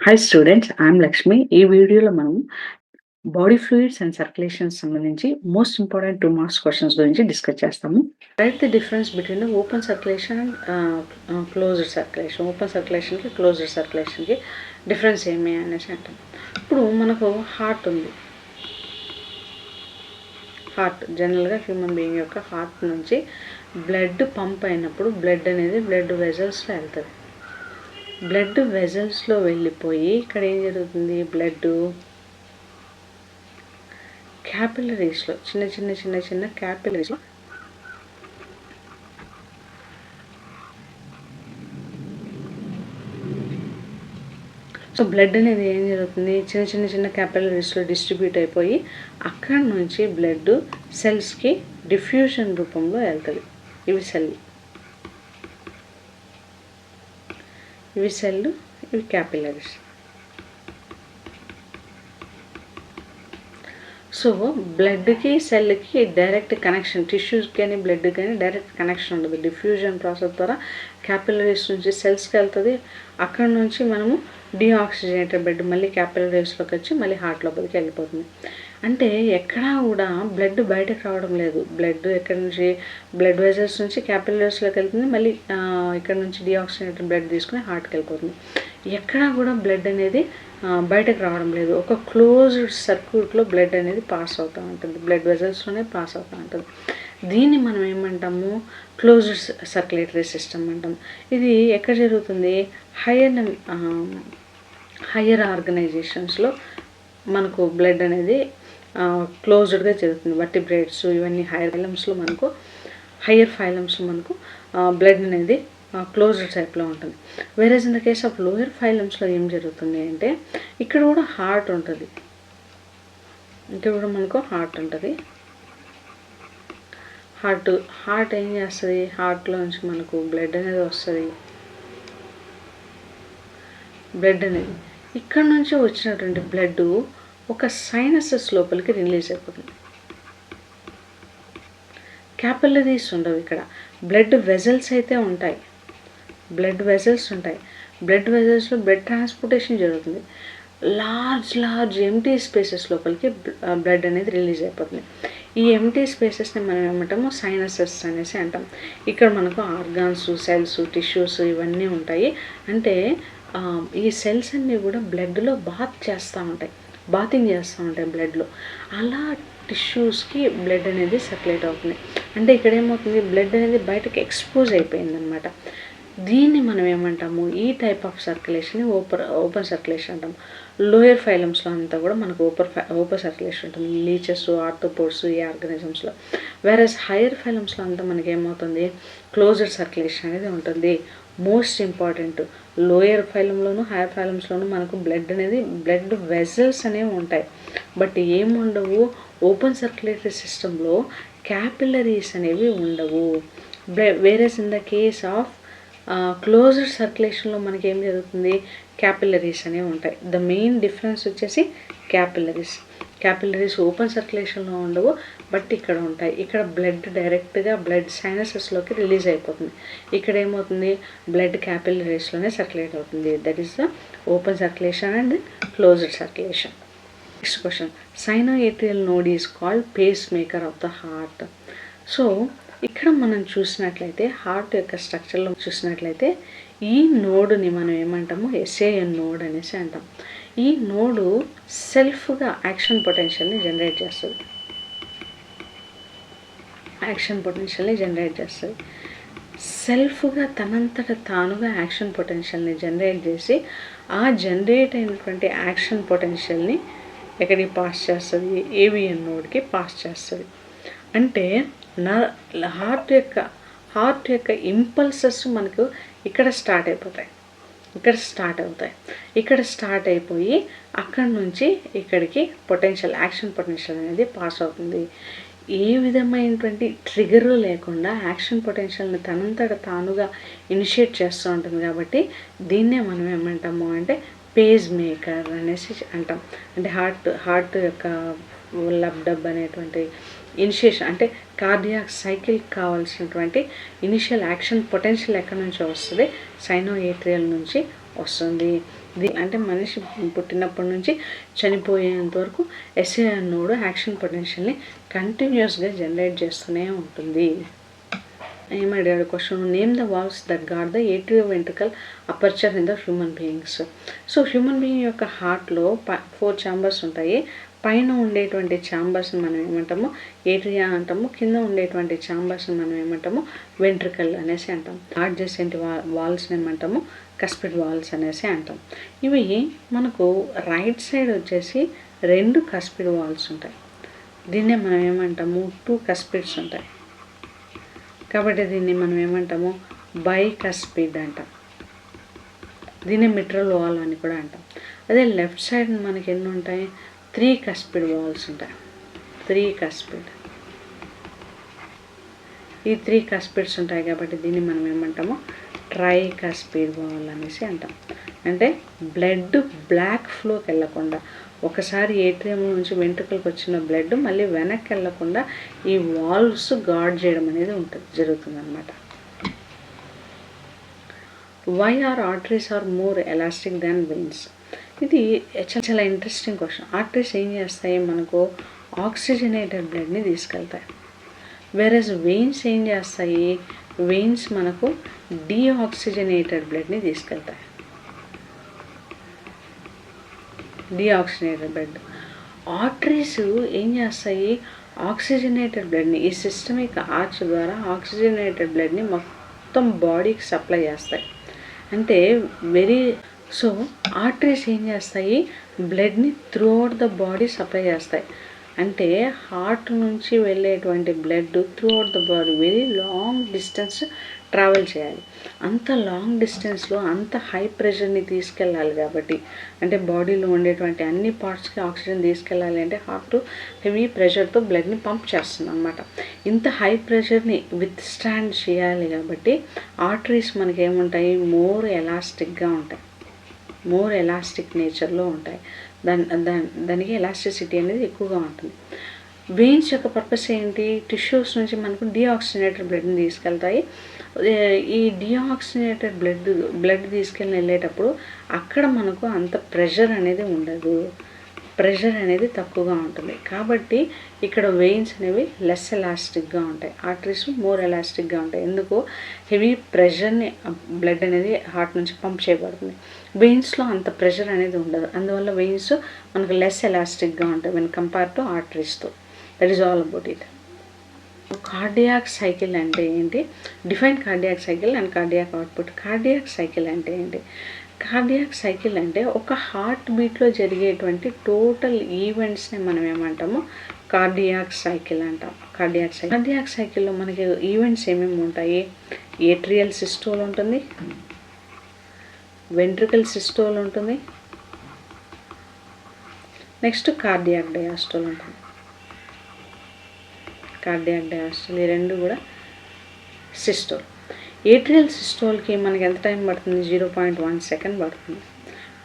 Hi students, I'm Lakshmi. ఈ వీడియోలో మనం బాడీ ఫ్లూయిడ్స్ అండ్ సర్క్యులేషన్ సంబంధించి మోస్ట్ ఇంపార్టెంట్ 2 మార్క్స్ క్వెషన్స్ గురించి డిస్కస్ చేస్తాము. Right the difference between open circulation and closed circulation. Open సర్క్యులేషన్కి closed సర్క్యులేషన్కి డిఫరెన్స్ ఏమి అనేసి అంటాం. ఇప్పుడు మనకు హార్ట్ ఉంది. హార్ట్ జనరల్గా హ్యూమన్ బీయింగ్ యొక్క హార్ట్ నుంచి బ్లడ్ పంప్ అయినప్పుడు బ్లడ్ అనేది బ్లడ్ వెజల్స్లో వెళ్తుంది. బ్లడ్ వెజల్స్లో వెళ్ళిపోయి ఇక్కడ ఏం జరుగుతుంది, బ్లడ్ క్యాపిలరీస్లో చిన్న క్యాపిలరీస్లో సో బ్లడ్ అనేది ఏం జరుగుతుంది, చిన్న క్యాపిలరీస్లో డిస్ట్రిబ్యూట్ అయిపోయి అక్కడ నుంచి బ్లడ్ సెల్స్కి డిఫ్యూజన్ రూపంలో వెళ్తుంది. ఇవి సెల్, ఇవి క్యాపిలరీస్. సో బ్లడ్కి సెల్కి డైరెక్ట్ కనెక్షన్, టిష్యూస్ కానీ బ్లడ్ కానీ డైరెక్ట్ కనెక్షన్ ఉండదు. డిఫ్యూజన్ ప్రాసెస్ ద్వారా క్యాపిలరీస్ నుంచి సెల్స్కి వెళ్తుంది. అక్కడ నుంచి మనము డీఆక్సిజనేటెడ్ బ్లడ్ మళ్ళీ క్యాపిలరీస్లోకి వచ్చి మళ్ళీ హార్ట్ లోపలికి వెళ్ళిపోతుంది. అంటే ఎక్కడా కూడా బ్లడ్ బయటకు రావడం లేదు. బ్లడ్ ఎక్కడి నుంచి బ్లడ్ వెజల్స్ నుంచి క్యాపిలరీస్లోకి వెళ్తుంది, మళ్ళీ ఇక్కడ నుంచి డీఆక్సిజనేటెడ్ బ్లడ్ తీసుకుని హార్ట్కి వెళ్ళిపోతుంది. ఎక్కడా కూడా బ్లడ్ అనేది బయటకు రావడం లేదు. ఒక క్లోజ్డ్ సర్క్యూట్లో బ్లడ్ అనేది పాస్ అవుతూ ఉంటుంది, బ్లడ్ వెజల్స్లోనే పాస్ అవుతూ ఉంటుంది. దీన్ని మనం ఏమంటాము, క్లోజ్డ్ సర్క్యులేటరీ సిస్టమ్ అంటాం. ఇది ఎక్కడ జరుగుతుంది, హయ్యర్ ఆర్గనైజేషన్స్లో మనకు బ్లడ్ అనేది క్లోజ్డ్గా జరుగుతుంది. వర్టిబ్రేట్స్ ఇవన్నీ హైయర్ ఫైలమ్స్లో మనకు బ్లడ్ అనేది క్లోజ్డ్ టైప్లో ఉంటుంది. Whereas in the case of lower ఫైలమ్స్లో ఏం జరుగుతుంది అంటే ఇక్కడ కూడా హార్ట్ ఉంటుంది. ఇక్కడ కూడా మనకు హార్ట్ ఉంటుంది. హార్ట్ ఏం చేస్తుంది, హార్ట్లో నుంచి మనకు బ్లడ్ అనేది వస్తుంది. బ్లడ్ అనేది ఇక్కడ నుంచి వచ్చినటువంటి బ్లడ్ ఒక సైనసెస్ లోపలికి రిలీజ్ అయిపోతుంది. క్యాపిలరీస్ ఉండవు. ఇక్కడ బ్లడ్ వెజల్స్ అయితే ఉంటాయి. బ్లడ్ వెజల్స్లో బ్లడ్ ట్రాన్స్పోర్టేషన్ జరుగుతుంది. లార్జ్ ఎంటీ స్పేసెస్ లోపలికి బ్లడ్ అనేది రిలీజ్ అయిపోతుంది. ఈ ఎంటీ స్పేసెస్ని మనం ఏమంటాము, సైనసెస్ అనేసి అంటాం. ఇక్కడ మనకు ఆర్గాన్స్, సెల్స్, టిష్యూస్ ఇవన్నీ ఉంటాయి. అంటే ఈ సెల్స్ అన్నీ కూడా బ్లడ్లో బాతింగ్ చేస్తూ ఉంటాయి బ్లడ్లో. అలా టిష్యూస్కి బ్లడ్ అనేది సర్క్యులేట్ అవుతుంది. అంటే ఇక్కడ ఏమవుతుంది, బ్లడ్ అనేది బయటకు ఎక్స్పోజ్ అయిపోయింది అనమాట. దీన్ని మనం ఏమంటాము, ఈ type of circulation open circulation అంటాం. లోయర్ ఫైలమ్స్లో అంతా కూడా మనకు ఓపెన్ సర్క్యులేషన్ ఉంటుంది, లీచెస్, ఆర్థోపోడ్స్ ఈ ఆర్గానిజమ్స్లో. వేరేస్ హైయర్ ఫైలమ్స్లో అంతా మనకి ఏమవుతుంది, క్లోజ్డ్ సర్క్యులేషన్ అనేది ఉంటుంది. మోస్ట్ ఇంపార్టెంట్, లోయర్ ఫైలంలోను హైయర్ ఫైలమ్స్లోనూ మనకు బ్లడ్ వెజల్స్ అనేవి ఉంటాయి. బట్ ఏముండవు, ఓపెన్ సర్క్యులేటరీ సిస్టంలో క్యాపిలరీస్ అనేవి ఉండవు. Whereas in the case of closed సర్క్యులేషన్లో మనకి ఏం జరుగుతుంది, క్యాపిలరీస్ అనేవి ఉంటాయి. ద మెయిన్ డిఫరెన్స్ వచ్చేసి క్యాపిలరీస్ ఓపెన్ సర్క్యులేషన్లో ఉండవు, బట్ ఇక్కడ ఉంటాయి. ఇక్కడ బ్లడ్ డైరెక్ట్గా బ్లడ్ సైనసెస్లోకి రిలీజ్ అయిపోతుంది. ఇక్కడ ఏమవుతుంది, బ్లడ్ క్యాపిలరీస్లోనే సర్క్యులేట్ అవుతుంది. That is the open circulation and closed circulation. Next question, sinoatrial node is called pacemaker of the heart. So ఇక్కడ మనం చూసినట్లయితే హార్ట్ యొక్క స్ట్రక్చర్లో చూసినట్లయితే ఈ నోడుని మనం ఏమంటాము, ఎస్ఏఎన్ నోడ్ అనేసి అంటాం. ఈ నోడు సెల్ఫ్గా యాక్షన్ పొటెన్షియల్ని జనరేట్ చేస్తుంది. సెల్ఫ్గా తనంతట తానుగా యాక్షన్ పొటెన్షియల్ని జనరేట్ చేసి ఆ జనరేట్ అయినటువంటి యాక్షన్ పొటెన్షియల్ని ఎక్కడికి పాస్ చేస్తుంది, ఏవిఎన్ నోడ్కి పాస్ చేస్తుంది. అంటే హార్ట్ యొక్క ఇంపల్సెస్ మనకు ఇక్కడ స్టార్ట్ అయిపోయి అక్కడ నుంచి ఇక్కడికి యాక్షన్ పొటెన్షియల్ అనేది పాస్ అవుతుంది. ఏ విధమైనటువంటి ట్రిగర్ లేకుండా యాక్షన్ పొటెన్షియల్ని తనంతట తానుగా ఇనిషియేట్ చేస్తూ ఉంటుంది. కాబట్టి దీన్నే మనం ఏమంటాము అంటే పేస్ మేకర్ అనేసి అంటాం. అంటే హార్ట్ యొక్క లబ్డబ్ అనేటువంటి ఇనిషియేషన్ అంటే కార్డియాక్ సైకిల్ కావాల్సినటువంటి ఇనిషియల్ యాక్షన్ పొటెన్షియల్ ఎక్కడి నుంచి వస్తుంది, సైనోయేట్రియల్ నుంచి వస్తుంది. అంటే మనిషి పుట్టినప్పటి నుంచి చనిపోయేంత వరకు ఎస్ఏఆర్ నోడ్ యాక్షన్ పొటెన్షియల్ని కంటిన్యూస్గా జనరేట్ చేస్తూనే ఉంటుంది. ఏమడిగాడు question, name the valves that guard the atrio ventricular aperture in the human beings. So human being యొక్క హార్ట్లో 4 ఛాంబర్స్ ఉంటాయి. పైన ఉండేటువంటి ఛాంబర్స్ని మనం ఏమంటాము ఏట్రియా అంటాము, కింద ఉండేటువంటి ఛాంబర్స్ని మనం ఏమంటాము వెంట్రికల్ అనేసి అంటాం. గార్డ్ చేసేటి వాల్స్ని ఏమంటాము కస్పిడ్ వాల్స్ అనేసి అంటాం. ఇవి మనకు రైట్ సైడ్ వచ్చేసి 2 కస్పిడ్ వాల్స్ ఉంటాయి. దీన్నే మనం ఏమంటాము 2 కస్పిడ్స్ ఉంటాయి. కాబట్టి దీన్ని మనం ఏమంటాము బైకస్పిడ్ అంటాం. దీన్ని మిట్రల్ వాల్ అని కూడా అంటాం. అదే లెఫ్ట్ సైడ్ మనకి ఎన్ని ఉంటాయి 3 కస్పిడ్ వాల్స్ ఉంటాయి. 3 కస్పిడ్, ఈ 3 కస్పిడ్స్ ఉంటాయి కాబట్టి దీన్ని మనం ఏమంటాము ట్రై కస్పిడ్ వాల్ అనేసి అంటాం. అంటే బ్లడ్ బ్లాక్ ఫ్లోకి వెళ్ళకుండా, ఒకసారి ఏట్రియం నుంచి వెంట్రుకలకు వచ్చిన బ్లడ్ మళ్ళీ వెనక్కి వెళ్ళకుండా ఈ వాల్వ్స్ గార్డ్ చేయడం అనేది జరుగుతుంది అనమాట. Why are arteries are more elastic than veins? ఇది చాలా ఇంట్రెస్టింగ్ క్వశ్చన్. ఆర్టరీస్ ఏం చేస్తాయి మనకు ఆక్సిజనేటెడ్ బ్లడ్ని తీసుకెళ్తాయి. వేరేస్ వెయిన్స్ ఏం చేస్తాయి, వెయిన్స్ మనకు డీఆక్సిజనేటెడ్ బ్లడ్ని తీసుకెళ్తాయి. Deoxygenated blood. ఆర్టరీస్ ఏం చేస్తాయి ఆక్సిజనేటెడ్ బ్లడ్ని ఈ సిస్టమిక్ ఆర్చ్ ద్వారా ఆక్సిజనేటెడ్ బ్లడ్ని మొత్తం బాడీకి సప్లై చేస్తాయి. అంటే సో ఆర్టరీస్ ఏం చేస్తాయి బ్లడ్ని throughout the body supply చేస్తాయి. అంటే హార్ట్ నుంచి వెళ్ళేటువంటి blood throughout the body very long distance travel చేయాలి. అంత లాంగ్ డిస్టెన్స్లో అంత హై ప్రెషర్ని తీసుకెళ్ళాలి కాబట్టి, అంటే బాడీలో ఉండేటువంటి అన్ని పార్ట్స్కి ఆక్సిజన్ తీసుకెళ్ళాలి అంటే హార్ట్ హెవీ ప్రెషర్తో బ్లడ్ని పంప్ చేస్తుంది అనమాట. ఇంత హై ప్రెషర్ని విత్ స్టాండ్ చేయాలి కాబట్టి ఆర్టరీస్ మనకి ఏముంటాయి మోర్ ఎలాస్టిక్గా ఉంటాయి, మోర్ ఎలాస్టిక్ నేచర్లో ఉంటాయి. దానికి ఎలాస్టిసిటీ అనేది ఎక్కువగా ఉంటుంది. వెయిన్స్ యొక్క పర్పస్ ఏంటి, టిష్యూస్ నుంచి మనకు డీఆక్సిజనేటెడ్ బ్లడ్ని తీసుకెళ్తాయి. ఈ డీఆక్సిజనేటెడ్ బ్లడ్ తీసుకెళ్ళి వెళ్ళేటప్పుడు అక్కడ మనకు అంత ప్రెషర్ అనేది ఉండదు, ప్రెషర్ అనేది తక్కువగా ఉంటుంది. కాబట్టి ఇక్కడ వెయిన్స్ అనేవి లెస్ ఎలాస్టిక్గా ఉంటాయి, ఆర్టరీస్ మోర్ ఎలాస్టిక్గా ఉంటాయి. ఎందుకు హెవీ ప్రెషర్ని బ్లడ్ అనేది హార్ట్ నుంచి పంప్ చేయబడుతుంది. వెయిన్స్లో అంత ప్రెషర్ అనేది ఉండదు, అందువల్ల వెయిన్స్ మనకు లెస్ ఎలాస్టిక్గా ఉంటాయి వెన్ కంపేర్ టు ఆర్టరీస్తో. That is all about it. Cardiac cycle అంటే ఏంటి, define cardiac cycle and cardiac output. Cardiac cycle అంటే ఏంటి, కార్డియాక్ సైకిల్ అంటే ఒక హార్ట్ బీట్లో జరిగేటువంటి టోటల్ ఈవెంట్స్ని మనం ఏమంటాము కార్డియాక్ సైకిల్ అంటాం. కార్డియాక్ సైకిల్లో మనకి ఈవెంట్స్ ఏమేమి ఉంటాయి, ఏట్రియల్ సిస్టోల్ ఉంటుంది, వెంట్రికల్ సిస్టోల్ ఉంటుంది, నెక్స్ట్ కార్డియాక్ డయాస్టోల్ ఉంటుంది. కార్డియాక్ డయాస్టోల్ ఈ రెండు కూడా సిస్టోల్. ఏట్రియల్ సిస్టోల్కి మనకి ఎంత టైం పడుతుంది 0.1 సెకండ్ పడుతుంది.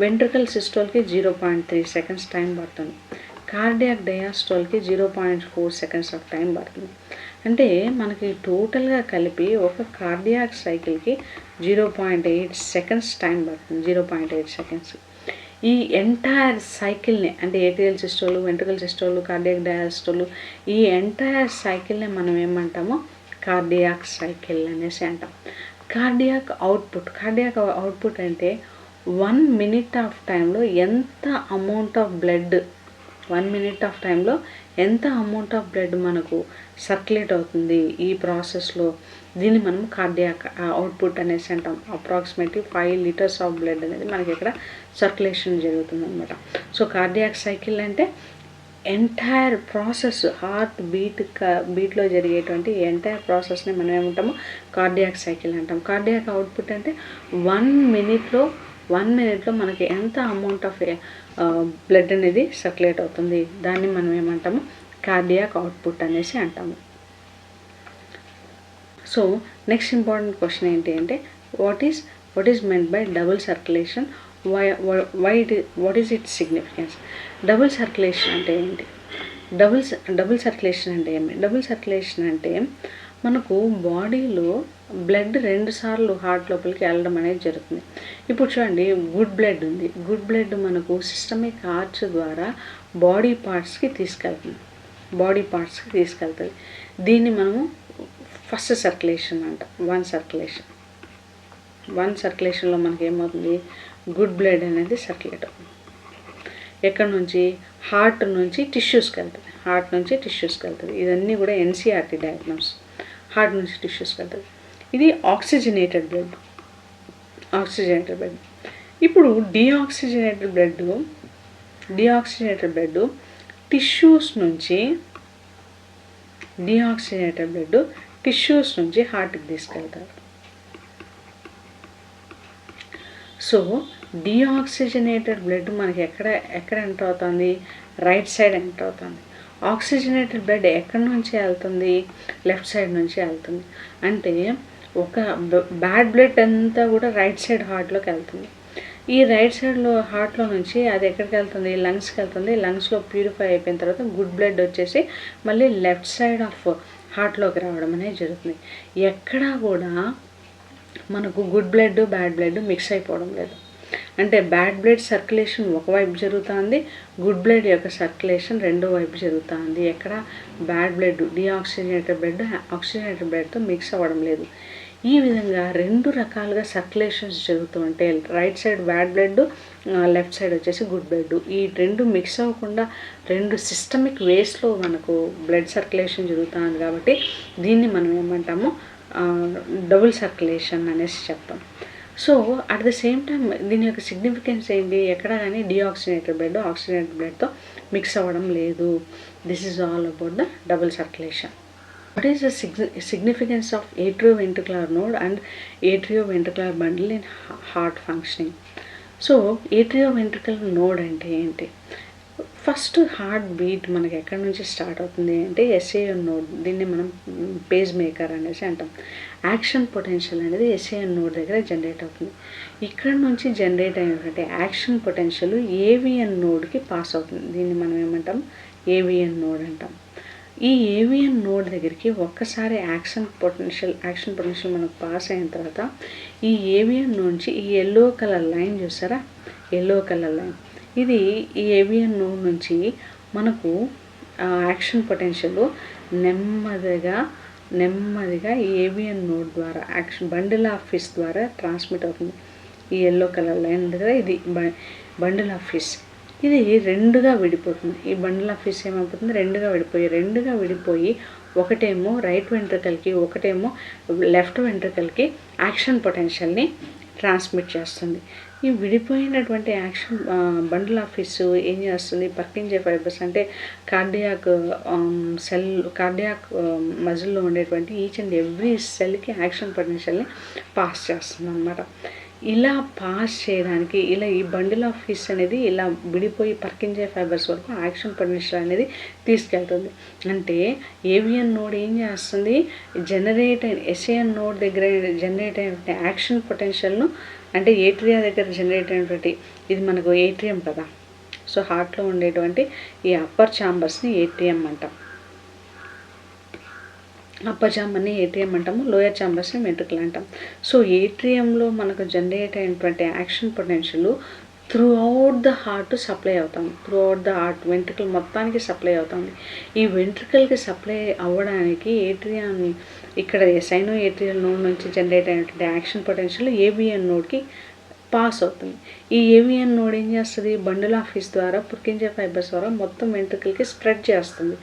వెంట్రికల్ సిస్టోల్కి 0.3 సెకండ్స్ టైం పడుతుంది. కార్డియాక్ డయాస్టోల్కి 0.4 సెకండ్స్ ఆఫ్ టైం పడుతుంది. అంటే మనకి టోటల్గా కలిపి ఒక కార్డియాక్ సైకిల్కి 0.8 సెకండ్స్ టైం పడుతుంది. 0.8 సెకండ్స్. ఈ ఎంటైర్ సైకిల్ని అంటే ఏట్రియల్ సిస్టోలు, వెంట్రికల్ సిస్టోలు, కార్డియాక్ డయాస్టోలు, ఈ ఎంటైర్ సైకిల్ని మనం ఏమంటామో కార్డియాక్ సైకిల్ అనేసి అంటాం. కార్డియాక్ అవుట్పుట్ అంటే 1 minute ఆఫ్ టైంలో ఎంత amount of blood 1 minute of టైంలో ఎంత అమౌంట్ ఆఫ్ బ్లడ్ మనకు సర్క్యులేట్ అవుతుంది ఈ ప్రాసెస్లో, దీన్ని మనం కార్డియాక్ అవుట్పుట్ అనేసి అంటాం. అప్రాక్సిమేట్లీ 5 liters ఆఫ్ బ్లడ్ అనేది మనకి ఇక్కడ సర్క్యులేషన్ జరుగుతుంది అనమాట. సో కార్డియాక్ సైకిల్ అంటే ఎంటైర్ ప్రాసెస్, హార్ట్ బీట్లో జరిగేటువంటి ఎంటైర్ ప్రాసెస్ని మనం ఏమంటాము కార్డియాక్ సైకిల్ అంటాం. కార్డియాక్ అవుట్పుట్ అంటే 1 minute మనకి ఎంత అమౌంట్ ఆఫ్ బ్లడ్ అనేది సర్క్యులేట్ అవుతుంది, దాన్ని మనం ఏమంటాము కార్డియాక్ అవుట్పుట్ అనేసి అంటాము. సో నెక్స్ట్ ఇంపార్టెంట్ క్వశ్చన్ ఏంటి అంటే what is meant by double circulation, what is its significance. Double circulation అంటే ఏంటి, డబుల్ సర్క్యులేషన్ అంటే ఏమి, డబుల్ సర్క్యులేషన్ అంటే మనకు బాడీలో బ్లడ్ 2 సార్లు హార్ట్ లోపలికి వెళ్ళడం అనేది జరుగుతుంది. ఇప్పుడు చూడండి, గుడ్ బ్లడ్ ఉంది. గుడ్ బ్లడ్ మనకు సిస్టమిక్ ఆర్చ్ ద్వారా బాడీ పార్ట్స్కి తీసుకెళ్తుంది. దీన్ని మనము ఫస్ట్ సర్క్యులేషన్ అంట. వన్ సర్క్యులేషన్లో మనకి ఏమవుతుంది, గుడ్ బ్లడ్ అనేది సర్క్యులేట్ అవుతుంది. ఎక్కడి నుంచి? హార్ట్ నుంచి టిష్యూస్కి వెళ్తుంది. ఇవన్నీ కూడా ఎన్సీఆర్టీ డయాగ్నోస్. హార్ట్ నుంచి టిష్యూస్కి వెళ్తుంది. ఇది ఆక్సిజనేటెడ్ బ్లడ్. ఇప్పుడు డీఆక్సిజనేటెడ్ బ్లడ్ టిష్యూస్ నుంచి హార్ట్కి తీసుకెళ్తారు. సో డీఆక్సిజనేటెడ్ బ్లడ్ మనకి ఎక్కడ ఎంటర్ అవుతుంది? రైట్ సైడ్ ఎంటర్ అవుతుంది. ఆక్సిజనేటెడ్ బ్లడ్ ఎక్కడి నుంచి వెళ్తుంది? లెఫ్ట్ సైడ్ నుంచి వెళ్తుంది. అంటే ఒక బ్యాడ్ బ్లడ్ అంతా కూడా రైట్ సైడ్ హార్ట్లోకి వెళ్తుంది. ఈ రైట్ సైడ్లో హార్ట్లో నుంచి అది ఎక్కడికి వెళ్తుంది? లంగ్స్కి వెళ్తుంది. లంగ్స్లో ప్యూరిఫై అయిపోయిన తర్వాత గుడ్ బ్లడ్ వచ్చేసి మళ్ళీ లెఫ్ట్ సైడ్ ఆఫ్ హార్ట్లోకి రావడం అనేది జరుగుతుంది. ఎక్కడా కూడా మనకు good blood bad blood mix అయిపోవడం లేదు. అంటే బ్యాడ్ బ్లడ్ సర్క్యులేషన్ ఒకవైపు జరుగుతుంది, గుడ్ బ్లడ్ యొక్క సర్క్యులేషన్ రెండో వైపు జరుగుతుంది. ఎక్కడ bad blood deoxygenated blood oxygenated బ్లడ్తో మిక్స్ అవ్వడం లేదు. ఈ విధంగా 2 రకాలుగా సర్క్యులేషన్స్ జరుగుతూ ఉంటే right side bad blood, left side వచ్చేసి గుడ్ బ్లడ్, ఈ 2 మిక్స్ అవ్వకుండా 2 సిస్టమిక్ వేస్లో మనకు బ్లడ్ సర్క్యులేషన్ జరుగుతుంది. కాబట్టి దీన్ని మనం ఏమంటాము, డబుల్ సర్క్యులేషన్ అనేసి చెప్తాం. So at the same time దీని యొక్క సిగ్నిఫికెన్స్ ఏంటి? ఎక్కడ కానీ డీఆక్సిజనేటెడ్ బ్లడ్ ఆక్సిజనేటెడ్ బ్లడ్తో మిక్స్ అవ్వడం లేదు. This is all about the double circulation. What is the significance of atrioventricular node and atrioventricular bundle in heart functioning? So atrioventricular node అంటే ఏంటి? ఫస్ట్ హార్ట్ బీట్ మనకి ఎక్కడి నుంచి స్టార్ట్ అవుతుంది అంటే ఎస్ఏఎన్ నోడ్. దీన్ని మనం పేజ్ మేకర్ అనేసి అంటాం. యాక్షన్ పొటెన్షియల్ అనేది ఎస్ఏఎన్ నోడ్ దగ్గర జనరేట్ అవుతుంది. ఇక్కడ నుంచి జనరేట్ అయినటువంటి యాక్షన్ పొటెన్షియల్ ఏవిఎన్ నోడ్కి పాస్ అవుతుంది. దీన్ని మనం ఏమంటాం? ఏవిఎన్ నోడ్ అంటాం. ఈ ఏవిఎన్ నోడ్ దగ్గరికి ఒక్కసారి యాక్షన్ పొటెన్షియల్ మనకు పాస్ అయిన తర్వాత ఈ ఏవిఎన్ నుంచి ఈ ఎల్లో కలర్ లైన్ చూసారా? ఎల్లో కలర్ లైన్ ఇది ఈ ఏవిఎన్ నోడ్ నుంచి మనకు యాక్షన్ పొటెన్షియల్ నెమ్మదిగా ఈ ఏవిఎన్ నోడ్ ద్వారా బండిల్ ఆఫ్ ఫిష్ ద్వారా ట్రాన్స్మిట్ అవుతుంది. ఈ ఎల్లో కలర్ లైన్ దగ్గర ఇది బండిల్ ఆఫ్ ఫిష్. ఇది 2గా విడిపోతుంది. ఈ బండిల్ ఆఫ్ ఫిష్ ఏమైపోతుంది? 2గా విడిపోయి ఒకటేమో రైట్ వెంట్రికల్కి, ఒకటేమో లెఫ్ట్ వెంట్రికల్కి యాక్షన్ పొటెన్షియల్ని ట్రాన్స్మిట్ చేస్తుంది. ఈ విడిపోయినటువంటి యాక్షన్ బండిల్ ఆఫ్ ఫిష్ ఏం చేస్తుంది? పర్కింజే ఫైబర్స్ అంటే కార్డియాక్ మజిల్లో ఉండేటువంటి ఈచ్ అండ్ ఎవ్రీ సెల్కి యాక్షన్ పొటెన్షియల్ని పాస్ చేస్తుంది అన్నమాట. ఇలా పాస్ చేయడానికి ఈ బండిల్ ఆఫ్ ఫిష్ అనేది ఇలా విడిపోయి పర్కింజే ఫైబర్స్ వరకు యాక్షన్ పొటెన్షియల్ అనేది తీసుకెళ్తుంది. అంటే ఏవిఎన్ నోడ్ ఏం చేస్తుంది? ఎస్ఏఎన్ నోడ్ దగ్గర జనరేట్ అయినటువంటి యాక్షన్ పొటెన్షియల్ను, అంటే ఏట్రియా దగ్గర జనరేట్ అయినటువంటి, ఇది మనకు ఏట్రియం కదా. సో హార్ట్లో ఉండేటువంటి ఈ అప్పర్ ఛాంబర్స్ని ఏట్రియం అంటాం. అప్పర్ ఛాంబర్ని ఏట్రియం అంటాము, లోయర్ ఛాంబర్స్ని వెంట్రికల్ అంటాం. సో ఏట్రియంలో మనకు జనరేట్ అయినటువంటి action potential throughout the heart supply అవుతుంది. Throughout the heart ventricle మొత్తానికి సప్లై అవుతుంది. ఈ వెంట్రికల్కి సప్లై అవ్వడానికి ఏట్రియాన్ని ఇక్కడ సైనో ఏట్రియల్ నోడ్ నుంచి జనరేట్ అయినటువంటి యాక్షన్ పొటెన్షియల్ ఏవిఎన్ నోడ్కి పాస్ అవుతుంది. ఈ ఏవిఎన్ నోడ్ ఏం చేస్తుంది? బండిల్ ఆఫ్ ఫిష్ ద్వారా పుర్కింజే ఫైబర్స్ ద్వారా మొత్తం వెంట్రికల్కి స్ప్రెడ్ చేస్తుంది.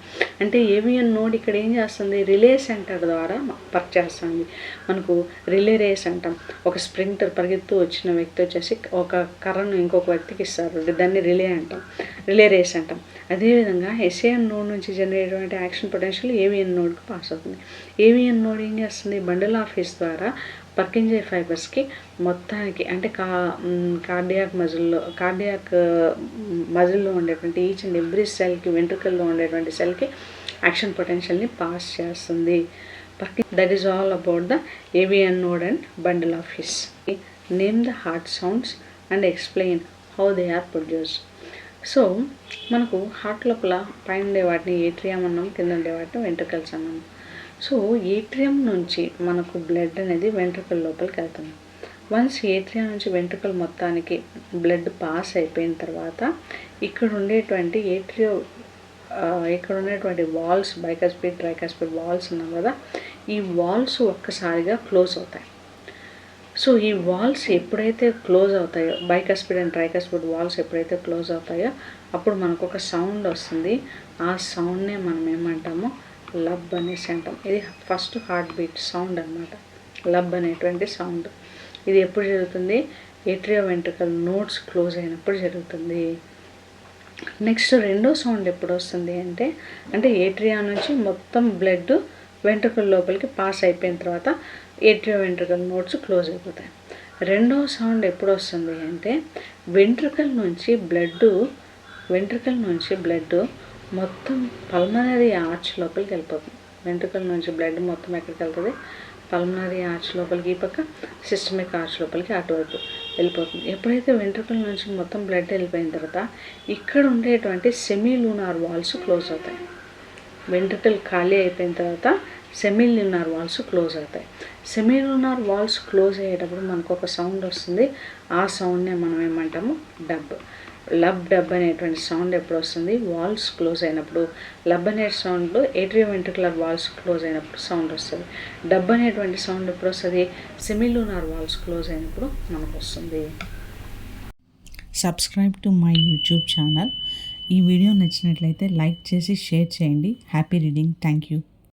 అంటే ఏవిఎన్ నోడ్ ఇక్కడ ఏం చేస్తుంది? రిలే సెంటర్ ద్వారా వర్క్ చేస్తుంది. మనకు రిలే రేస్ అంటాం. ఒక స్ప్రింటర్ పరిగెత్తు వచ్చిన వ్యక్తి వచ్చేసి ఒక కర్రను ఇంకొక వ్యక్తికి ఇస్తారు, దాన్ని రిలే రేస్ అంటాం. అదేవిధంగా ఎస్ఏఎన్ నోడ్ నుంచి జనరేట్ అయిన యాక్షన్ పొటెన్షియల్ ఏవిఎన్ నోడ్కి పాస్ అవుతుంది. ఏవిఎన్ నోడ్ ఏం చేస్తుంది? బండిల్ ఆఫ్ ఫిష్ ద్వారా పర్కింజే ఫైబర్స్కి మొత్తానికి అంటే కార్డియాక్ మజిల్లో ఉండేటువంటి ఈచ్ అండ్ ఎవ్రీ సెల్కి, వెంట్రికల్లో ఉండేటువంటి సెల్కి యాక్షన్ పొటెన్షియల్ని పాస్ చేస్తుంది. That is all about the AVN node and bundle of fish. Name the heart sounds and explain how they are produced. So మనకు హార్ట్ లోపల పైన ఉండే వాటిని ఏట్రియం అన్నాం, కింద ఉండే వాటిని వెంట్రికల్స్ అన్నాము. సో ఏట్రియం నుంచి మనకు బ్లడ్ అనేది వెంట్రుకల లోపలికి వెళ్తుంది. వన్స్ ఏట్రియం నుంచి వెంట్రుకల మొత్తానికి బ్లడ్ పాస్ అయిపోయిన తర్వాత ఇక్కడ ఉండేటువంటి ఇక్కడ ఉండేటువంటి వాల్స్, బైకస్పిడ్ ట్రైకస్పిడ్ వాల్స్ ఉన్నాం కదా, ఈ వాల్స్ ఒక్కసారిగా క్లోజ్ అవుతాయి. సో ఈ వాల్స్ ఎప్పుడైతే క్లోజ్ అవుతాయో, బైకస్పిడ్ అండ్ ట్రైకస్పిడ్ వాల్స్ ఎప్పుడైతే క్లోజ్ అవుతాయో అప్పుడు మనకు ఒక సౌండ్ వస్తుంది. ఆ సౌండ్నే మనం ఏమంటాము, లబ్ అనేసి అంటాం. ఇది ఫస్ట్ హార్ట్ బీట్ సౌండ్ అనమాట, లబ్ అనేటువంటి సౌండ్. ఇది ఎప్పుడు జరుగుతుంది, ఏట్రియో వెంట్రికల్ నోడ్స్ క్లోజ్ అయినప్పుడు జరుగుతుంది. నెక్స్ట్ రెండో సౌండ్ ఎప్పుడు వస్తుంది అంటే ఏట్రియా నుంచి మొత్తం బ్లడ్ వెంట్రుకల లోపలికి పాస్ అయిపోయిన తర్వాత ఏట్రియో వెంట్రుకల్ నోడ్స్ క్లోజ్ అయిపోతాయి. రెండో సౌండ్ ఎప్పుడు వస్తుంది అంటే వెంట్రుకల నుంచి బ్లడ్ మొత్తం పల్మనరీ ఆర్చ్ లోపలికి వెళ్ళిపోతుంది. వెంట్రుకల నుంచి బ్లడ్ మొత్తం ఎక్కడికి వెళ్తుంది, పల్మనరీ ఆర్చ్ లోపలికి, ఈ పక్క సిస్టమిక్ ఆర్చ్ లోపలికి అటువైపు వెళ్ళిపోతుంది. ఎప్పుడైతే వెంట్రుకల నుంచి మొత్తం బ్లడ్ వెళ్ళిపోయిన తర్వాత ఇక్కడ ఉండేటువంటి సెమీలూనార్ వాల్స్ క్లోజ్ అవుతాయి. వెంట్రుకలు ఖాళీ అయిపోయిన తర్వాత సెమీలూనార్ వాల్స్ క్లోజ్ అవుతాయి. సెమీలూనార్ వాల్స్ క్లోజ్ అయ్యేటప్పుడు మనకు ఒక సౌండ్ వస్తుంది. ఆ సౌండ్నే మనం ఏమంటాము, లబ్ అనేటువంటి సౌండ్ ఎప్పుడు వస్తుంది, వాల్స్ క్లోజ్ అయినప్పుడు. లబ్ అనే సౌండ్ ఏట్రియో వెంట్రికులర్ వాల్స్ క్లోజ్ అయినప్పుడు సౌండ్ వస్తుంది. డబ్ అనేటువంటి సౌండ్ ఎప్పుడు వస్తుంది, సెమీలూనార్ వాల్స్ క్లోజ్ అయినప్పుడు మనకు వస్తుంది. Subscribe to my YouTube channel. ఈ వీడియో నచ్చినట్లయితే లైక్ చేసి షేర్ చేయండి. Happy reading. Thank you.